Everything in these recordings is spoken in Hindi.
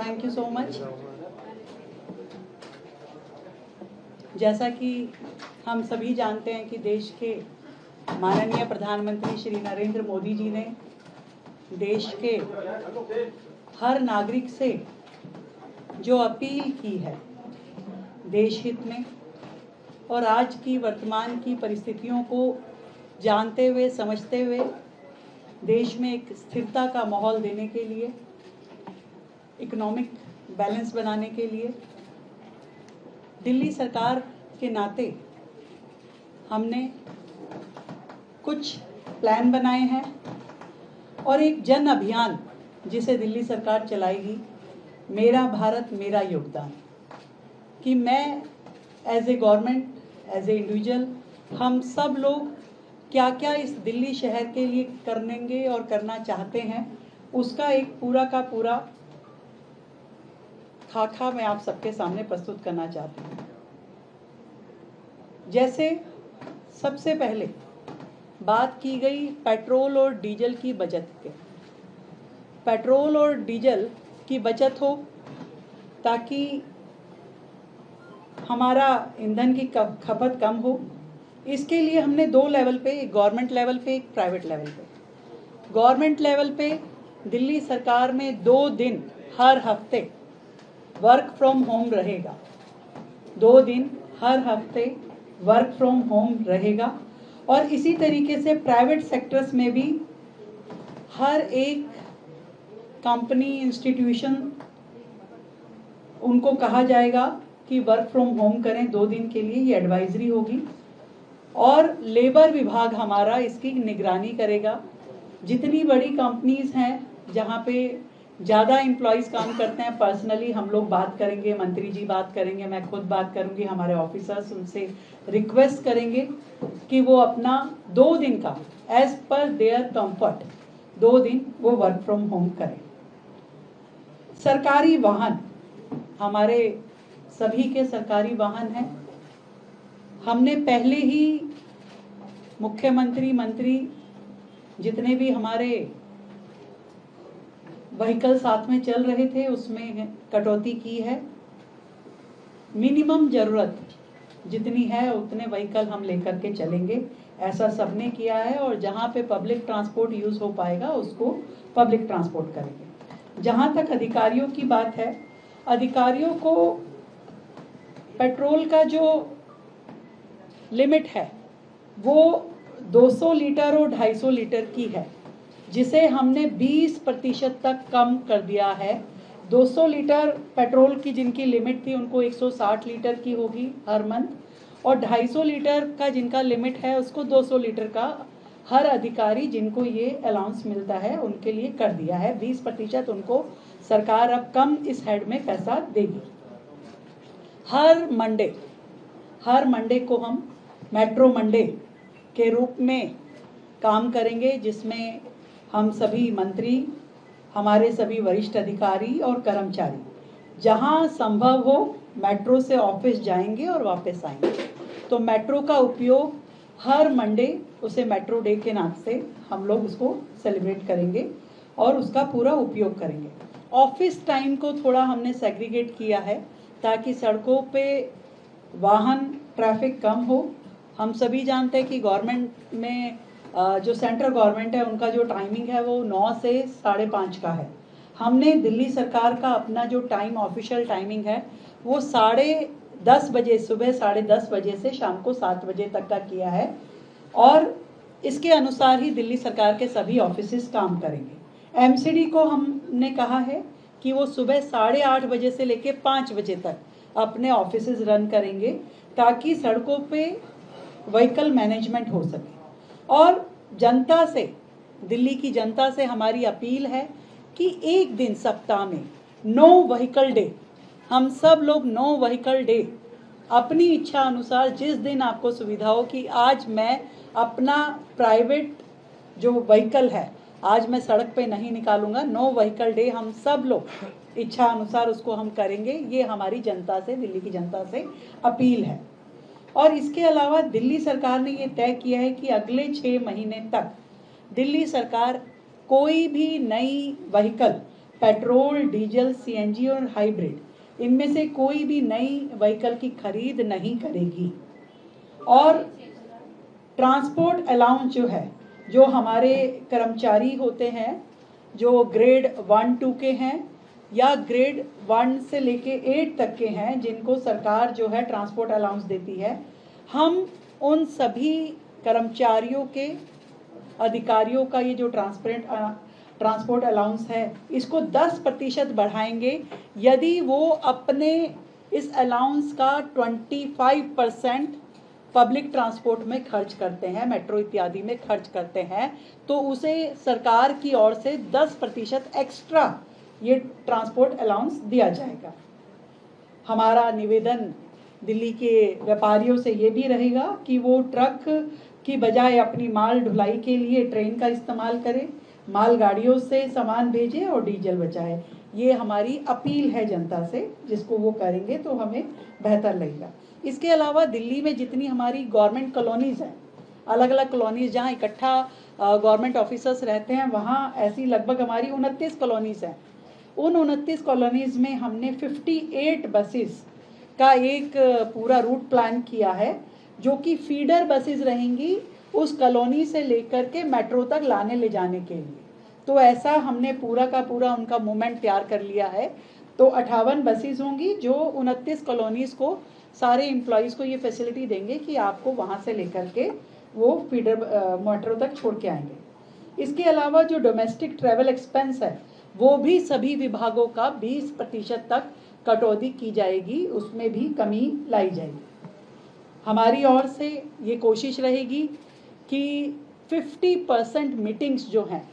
Thank you so much. जैसा कि हम सभी जानते हैं कि देश के माननीय प्रधानमंत्री श्री नरेंद्र मोदी जी ने देश के हर नागरिक से जो अपील की है देश हित में और आज की वर्तमान की परिस्थितियों को जानते हुए समझते हुए देश में एक स्थिरता का माहौल देने के लिए, इकोनॉमिक बैलेंस बनाने के लिए दिल्ली सरकार के नाते हमने कुछ प्लान बनाए हैं और एक जन अभियान जिसे दिल्ली सरकार चलाएगी, मेरा भारत मेरा योगदान, कि मैं as a government, as a individual, हम सब लोग क्या क्या इस दिल्ली शहर के लिए करेंगे और करना चाहते हैं, उसका एक पूरा का पूरा खाका मैं आप सबके सामने प्रस्तुत करना चाहती हूँ। जैसे सबसे पहले बात की गई पेट्रोल और डीजल की बचत के। पेट्रोल और डीजल की बचत हो ताकि हमारा ईंधन की खपत कम हो। इसके लिए हमने दो लेवल पे, एक गवर्नमेंट लेवल पे, एक प्राइवेट लेवल पे। गवर्नमेंट लेवल पे दिल्ली सरकार में 2 दिन हर हफ्ते वर्क फ्रॉम होम रहेगा। 2 दिन हर हफ्ते वर्क फ्रॉम होम रहेगा। और इसी तरीके से प्राइवेट सेक्टर्स में भी हर एक कंपनी, इंस्टीट्यूशन, उनको कहा जाएगा कि वर्क फ्रॉम होम करें 2 दिन के लिए। ये एडवाइजरी होगी और लेबर विभाग हमारा इसकी निगरानी करेगा। जितनी बड़ी कंपनीज हैं जहाँ पे ज़्यादा एम्प्लॉयज़ काम करते हैं, पर्सनली हम लोग बात करेंगे, मंत्री जी बात करेंगे, मैं खुद बात करूँगी, हमारे ऑफिसर्स, उनसे रिक्वेस्ट करेंगे कि वो अपना 2 दिन का एज पर देयर कंफर्ट 2 दिन वो वर्क फ्रॉम होम करें। सरकारी वाहन, हमारे सभी के सरकारी वाहन हैं। हमने पहले ही मुख्यमंत्री, मंत्री, जितने भी हमारे व्हीकल साथ में चल रहे थे उसमें कटौती की है। मिनिमम जरूरत जितनी है उतने व्हीकल हम लेकर के चलेंगे, ऐसा सबने किया है। और जहाँ पे पब्लिक ट्रांसपोर्ट यूज हो पाएगा उसको पब्लिक ट्रांसपोर्ट करेंगे। जहाँ तक अधिकारियों की बात है, अधिकारियों को पेट्रोल का जो लिमिट है वो 200 लीटर और 250 लीटर की है, जिसे हमने 20% तक कम कर दिया है। 200 लीटर पेट्रोल की जिनकी लिमिट थी उनको 160 लीटर की होगी हर मंथ, और 250 लीटर का जिनका लिमिट है उसको 200 लीटर का हर अधिकारी जिनको ये अलाउंस मिलता है उनके लिए कर दिया है। 20% उनको सरकार अब कम इस हेड में पैसा देगी। हर मंडे को हम मेट्रो मंडे के रूप में काम करेंगे, जिसमें हम सभी मंत्री, हमारे सभी वरिष्ठ अधिकारी और कर्मचारी जहां संभव हो मेट्रो से ऑफिस जाएंगे और वापस आएंगे। तो मेट्रो का उपयोग हर मंडे, उसे मेट्रो डे के नाम से हम लोग उसको सेलिब्रेट करेंगे और उसका पूरा उपयोग करेंगे। ऑफिस टाइम को थोड़ा हमने सेग्रीगेट किया है ताकि सड़कों पे वाहन ट्रैफिक कम हो। हम सभी जानते हैं कि गवर्नमेंट में जो सेंट्रल गवर्नमेंट है उनका जो टाइमिंग है वो 9 से 5:30 का है। हमने दिल्ली सरकार का अपना जो टाइम, ऑफिशियल टाइमिंग है वो 10:30 बजे, सुबह 10:30 बजे से शाम को 7 बजे तक का किया है। और इसके अनुसार ही दिल्ली सरकार के सभी ऑफिसेस काम करेंगे। एमसीडी को हमने कहा है कि वो सुबह 8:30 बजे से लेकर 5 बजे तक अपने ऑफिसेस रन करेंगे ताकि सड़कों पे व्हीकल मैनेजमेंट हो सके। और जनता से, दिल्ली की जनता से हमारी अपील है कि एक दिन सप्ताह में नो व्हीकल डे, हम सब लोग नो व्हीकल डे अपनी इच्छा अनुसार जिस दिन आपको सुविधा हो कि आज मैं अपना प्राइवेट जो व्हीकल है आज मैं सड़क पे नहीं निकालूंगा, नो व्हीकल डे हम सब लोग इच्छा अनुसार उसको हम करेंगे। ये हमारी जनता से, दिल्ली की जनता से अपील है। और इसके अलावा दिल्ली सरकार ने ये तय किया है कि अगले 6 महीने तक दिल्ली सरकार कोई भी नई व्हीकल पेट्रोल, डीजल, सीएनजी और हाइब्रिड इनमें से कोई भी नई व्हीकल की खरीद नहीं करेगी। और ट्रांसपोर्ट अलाउंस जो है, जो हमारे कर्मचारी होते हैं जो ग्रेड 1-2 के हैं या ग्रेड 1 से लेके 8 तक के हैं, जिनको सरकार जो है ट्रांसपोर्ट अलाउंस देती है, हम उन सभी कर्मचारियों के, अधिकारियों का ये जो ट्रांसपोर्ट अलाउंस है, इसको 10% बढ़ाएंगे यदि वो अपने इस अलाउंस का 25% पब्लिक ट्रांसपोर्ट में खर्च करते हैं, मेट्रो इत्यादि में खर्च करते हैं, तो उसे सरकार की ओर से 10% एक्स्ट्रा ये ट्रांसपोर्ट अलाउंस दिया जाएगा। हमारा निवेदन दिल्ली के व्यापारियों से ये भी रहेगा कि वो ट्रक की बजाय अपनी माल ढुलाई के लिए ट्रेन का इस्तेमाल करें, मालगाड़ियों से सामान भेजें और डीजल बचाएं। ये हमारी अपील है जनता से, जिसको वो करेंगे तो हमें बेहतर लगेगा। इसके अलावा दिल्ली में जितनी हमारी गवर्नमेंट कॉलोनीज़ हैं, अलग अलग कॉलोनीज़ जहाँ इकट्ठा गवर्नमेंट ऑफिसर्स रहते हैं, वहाँ ऐसी लगभग हमारी 29 कॉलोनीज़ हैं। उन 29 कॉलोनीज़ में हमने 58 बसेस का एक पूरा रूट प्लान किया है, जो कि फीडर बसेस रहेंगी उस कॉलोनी से लेकर के मेट्रो तक लाने ले जाने के लिए। तो ऐसा हमने पूरा का पूरा उनका मूवमेंट तैयार कर लिया है। तो 58 बसेस होंगी जो 29 कॉलोनीज़ को, सारे एम्प्लॉयज़ को ये फैसिलिटी देंगे कि आपको वहाँ से लेकर के वो फीडर मेट्रो तक छोड़ के आएंगे। इसके अलावा जो डोमेस्टिक ट्रैवल एक्सपेंस है, वो भी सभी विभागों का 20% तक कटौती की जाएगी, उसमें भी कमी लाई जाएगी। हमारी ओर से ये कोशिश रहेगी कि 50% मीटिंग्स जो हैं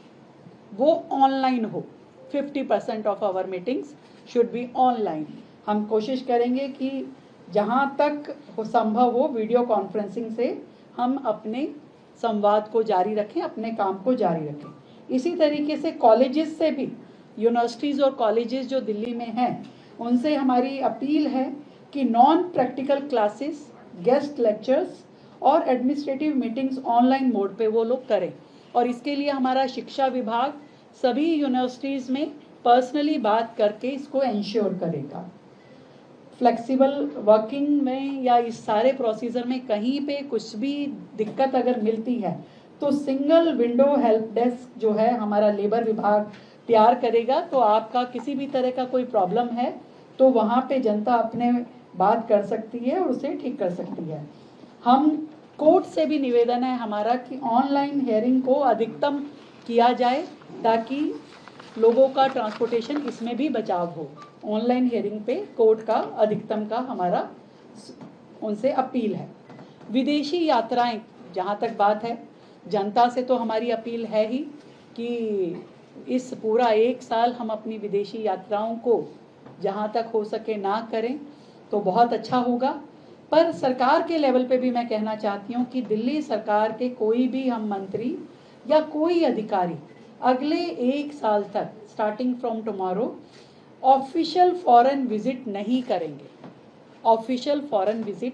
वो ऑनलाइन हो। 50% of our meetings should be online. हम कोशिश करेंगे कि जहाँ तक संभव हो वीडियो कॉन्फ्रेंसिंग से हम अपने संवाद को जारी रखें, अपने काम को जारी रखें। इसी तरीके से कॉलेजेस से भी, यूनिवर्सिटीज़ और कॉलेजेस जो दिल्ली में हैं, उनसे हमारी अपील है कि non practical classes, guest lectures और एडमिनिस्ट्रेटिव मीटिंग्स ऑनलाइन मोड पे वो लोग करें। और इसके लिए हमारा शिक्षा विभाग सभी यूनिवर्सिटीज़ में पर्सनली बात करके इसको इंश्योर करेगा। फ्लेक्सिबल वर्किंग में या इस सारे प्रोसीजर में कहीं पे कुछ भी दिक्कत अगर मिलती है तो सिंगल विंडो हेल्प डेस्क जो है हमारा लेबर विभाग तैयार करेगा। तो आपका किसी भी तरह का कोई प्रॉब्लम है तो वहाँ पे जनता अपने बात कर सकती है और उसे ठीक कर सकती है। हम कोर्ट से भी निवेदन है हमारा कि ऑनलाइन हियरिंग को अधिकतम किया जाए ताकि लोगों का ट्रांसपोर्टेशन इसमें भी बचाव हो। ऑनलाइन हियरिंग पे कोर्ट का अधिकतम का हमारा उनसे अपील है। विदेशी यात्राएं जहाँ तक बात है, जनता से तो हमारी अपील है ही कि इस पूरा 1 साल हम अपनी विदेशी यात्राओं को जहाँ तक हो सके ना करें तो बहुत अच्छा होगा। पर सरकार के लेवल पे भी मैं कहना चाहती हूँ कि दिल्ली सरकार के कोई भी हम मंत्री या कोई अधिकारी अगले 1 साल तक starting from tomorrow official foreign visit नहीं करेंगे। ऑफिशियल फॉरेन विजिट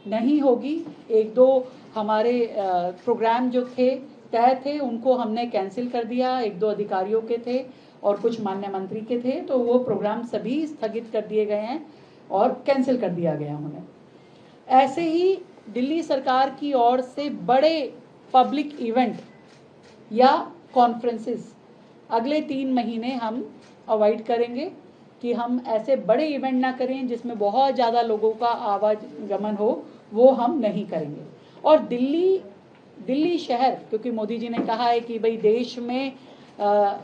नहीं होगी। 1-2 हमारे प्रोग्राम जो थे तय थे उनको हमने कैंसिल कर दिया। 1-2 अधिकारियों के थे और कुछ माननीय मंत्री के थे, तो वो प्रोग्राम सभी स्थगित कर दिए गए हैं और कैंसिल कर दिया गया उन्हें। ऐसे ही दिल्ली सरकार की ओर से बड़े पब्लिक इवेंट या कॉन्फ्रेंसेस अगले 3 महीने हम अवॉइड करेंगे कि हम ऐसे बड़े इवेंट ना करें जिसमें बहुत ज़्यादा लोगों का आवागमन हो, वो हम नहीं करेंगे। और दिल्ली शहर, क्योंकि मोदी जी ने कहा है कि भाई देश में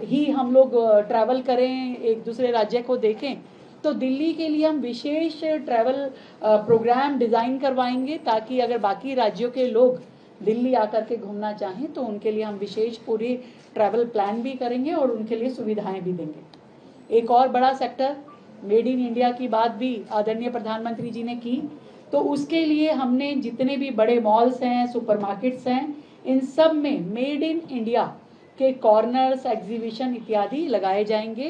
ही हम लोग ट्रैवल करें, एक दूसरे राज्य को देखें, तो दिल्ली के लिए हम विशेष ट्रैवल प्रोग्राम डिज़ाइन करवाएंगे ताकि अगर बाकी राज्यों के लोग दिल्ली आकर के घूमना चाहें तो उनके लिए हम विशेष पूरी ट्रैवल प्लान भी करेंगे और उनके लिए सुविधाएं भी देंगे। एक और बड़ा सेक्टर मेड इन इंडिया की बात भी आदरणीय प्रधानमंत्री जी ने की, तो उसके लिए हमने जितने भी बड़े मॉल्स हैं, सुपरमार्केट्स हैं, इन सब में मेड इन इंडिया के कॉर्नर्स, एग्जीबिशन इत्यादि लगाए जाएंगे।